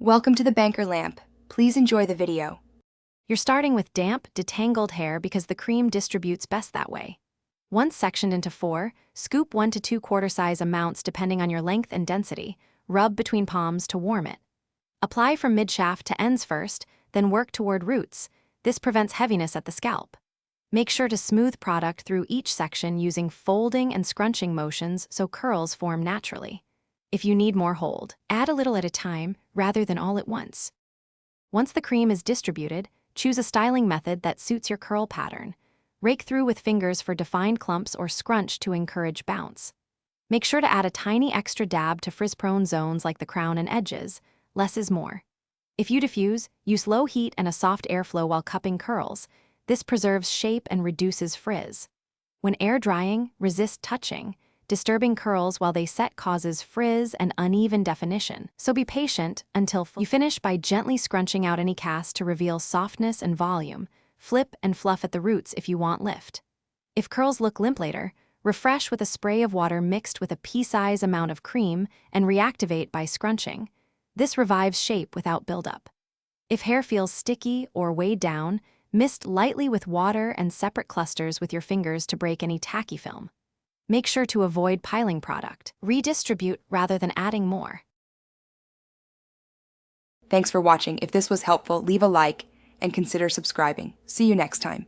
Welcome to the Banker Lamp. Please enjoy the video. You're starting with damp, detangled hair because the cream distributes best that way. Once sectioned into 4, scoop 1 to 2 quarter-size amounts depending on your length and density. Rub between palms to warm it. Apply from mid-shaft to ends first, then work toward roots. This prevents heaviness at the scalp. Make sure to smooth product through each section using folding and scrunching motions so curls form naturally. If you need more hold, add a little at a time rather than all at once. Once the cream is distributed, choose a styling method that suits your curl pattern. Rake through with fingers for defined clumps or scrunch to encourage bounce. Make sure to add a tiny extra dab to frizz-prone zones like the crown and edges. Less is more. If you diffuse, use low heat and a soft airflow while cupping curls. This preserves shape and reduces frizz. When air drying, resist touching. Disturbing curls while they set causes frizz and uneven definition, so be patient until you finish by gently scrunching out any cast to reveal softness and volume. Flip and fluff at the roots if you want lift. If curls look limp later, refresh with a spray of water mixed with a pea-size amount of cream and reactivate by scrunching. This revives shape without buildup. If hair feels sticky or weighed down, mist lightly with water and separate clusters with your fingers to break any tacky film. Make sure to avoid piling product. Redistribute rather than adding more. Thanks for watching. If this was helpful, leave a like and consider subscribing. See you next time.